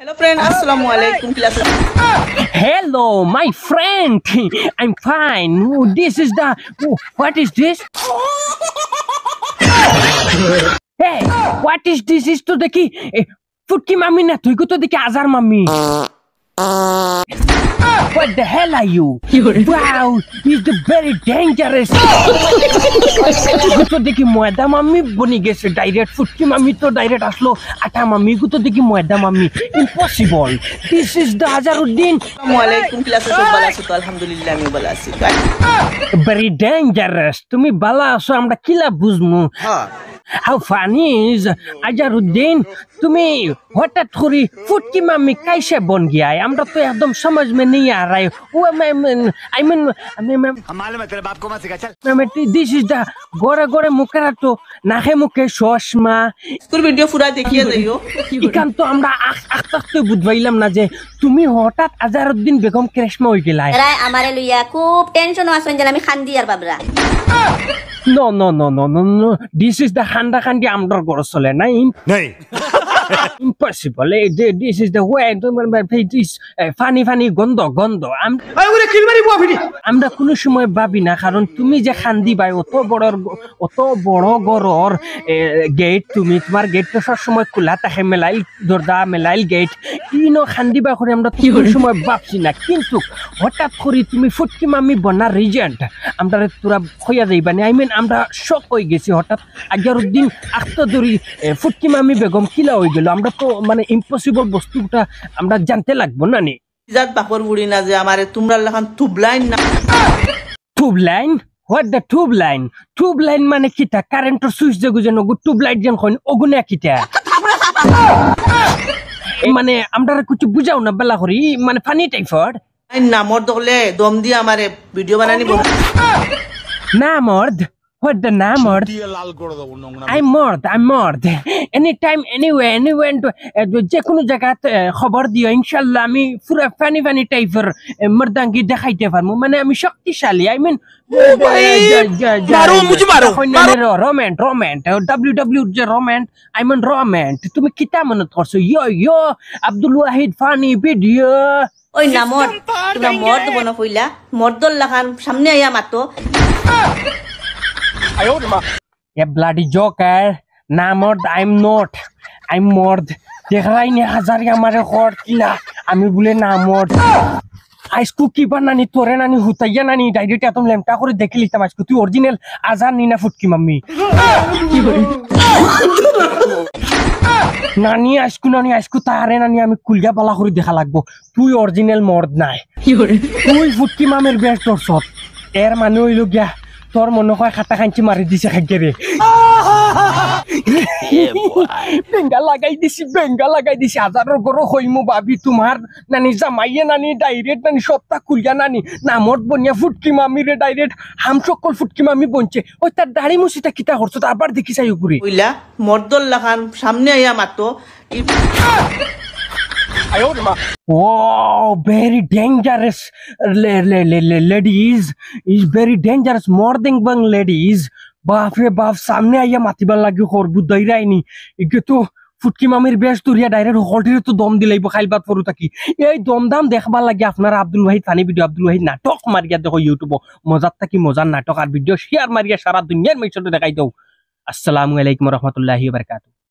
Hello friend, assalamu alaikum class. Hello, my friend. I'm fine. This is the. What is this? Hey, what is this? Is to the Futki mami na tu ko to the azar mami. What the hell are you? Wow, he's the very dangerous. तो देखी मोयदा mummy बनी गए direct फुटकी mummy तो direct असलो आटा mummy को तो देखी मोयदा mummy impossible this is the Azharuddin Assalamualaikum class সব ভালো আছো তো আলহামদুলিল্লাহ আমি ভালো আছি very dangerous তুমি বালা আছো আমরা কিলা বুঝমু How funny is Azharuddin তুমি হঠাৎ করে फुटकी मम्मी कैसे बन गया है আমরা तो एकदम समझ में नहीं आ रहा है वो I mean मालूम है तेरे बाप को मत सिखा चल this is the গোরে গোরে মুখের তো নাকে মুখে চশমা তোর ভিডিও পুরা দেখিয়ে যাইও ইকান তো আমরা আস্তে বুঝবাইলাম না যে তুমি হঠাৎ আজহারউদ্দিন বেগম কৃষ্ণ হই গেলাই এরা আমারে লইয়া খুব টেনশন আছেন যে আমি খান্দি আর বাবরা No. This is the khandi amdar goro chole na. नहीं Impossible. This is the way. This funny gondo. আমরা কোনো সময় ভাবি না কারণ তুমি যে খান্দি ভাই অত বড় গরর গেট তুমি তোমার গেট তো সব সময় খোলা থাকে মেলাইল দরজা মেলাইল গেট কিনো খান্দি বা করে আমরা তো কোনো সময় ভাবছি না কিন্তু হঠাৎ করে তুমি ফুটকি মামি বনা রিজেন্ট আমরা তোরা হইয়া যাইবানি আই মিন আমরা শক হয়ে গেছি হঠাৎ আজহারউদ্দিন আখতদুরি ফুটকি মামি বেগম কিলা হয়ে গেল আমরা তো মানে ইম্পসিবল বস্তুটা আমরা জানতে লাগবো না নি জাত বাপর বুড়ি না যে আমারে তোমরা লাখান তুবলাইন না টুবলাইন হোয়াট দ্য টুবলাইন মানে কিটা কারেন্টের সুইচ যে গুজে নগু টুবলাইট যেন কইন ওগুনে কিটা মানে আমরা কিছু বুঝাও না বেলা করি মানে ফানি টাইপর নামর দলে দম দিয়ে আমারে ভিডিও বানানি না মর্দ What the namord? I'm mord. Anytime, anywhere. যে কোনো জায়গাত খবর দিও ইনশাআল্লাহ আমি পুরো ফানি টাইপের মর্দাঙ্গি দেখাইতে পারবো মানে আমি শক্তিশালী আই মিন রোম্যান্ট WW যে রোম্যান্ট আই মিন রোম্যান্ট তুমি কিতা মনে করছো ইয়ো আব্দুল ওয়াহিদ ফানি ভিডিও ওই না তোমরা মর্দ বনা কইলা মর্দল লাখান সামনে আইয়া মাতো A bloody joker. Nah, mord. I'm mord. Dekhlai ni hazari hamare khor kila. Ami bole na mord. Aisku ki banani tore nani hutaiya nani direct atom lemta kore dekhe litam aisku tu original azar nina futki mummy. Nani aisku tare nani ami kulya bala kore dekha lagbo. Tui original mord nai. Tui futki mummy best torsot. Er mane hoilo gya. তোর মনে হয় খাতা খাঞ্চি মারি দিছে খাগেরে বেঙ্গা লাগাই দিছি হাজারের গরো হইমু ভাবি তোমার নানি জামাইয়ে নানি ডাইরেক্ট নানি সপ্তাহ খুলিয়া নানি নামত বনিয়া ফুটকি মামি রে ডাইরেক্ট হাম সকল ফুটকি মামি বনছে ওই তার দাড়ি মুছিটা কিতা করছো তো আবার দেখি চাই উপরে কইলা মর্দল লাখান সামনে আইয়া মাতো Wow, very dangerous ladies. Is very dangerous. More than bang ladies. बाप रे बाप सामने आइया मातिबार लागि खर बुदाइराइनी इगे तो ফুটকি মামির বেশ তুরিয়া ডাইরেক্ট হলটিরে তো দম দিলাইব খাইলবাত ফরু থাকি এই দমদাম দেখবার লাগি আপনারা আব্দুল ওয়াহিদ ফানি ভিডিও আব্দুল ওয়াহিদ নাটক মারিয়া দেখো ইউটিউব মজার থাকি মজার নাটক আর ভিডিও শেয়ার মারিয়া সারা দুনিয়ার মেশতে দেখাই দাও আসসালামু আলাইকুম ওয়া রাহমাতুল্লাহি ওয়া বারাকাতুহু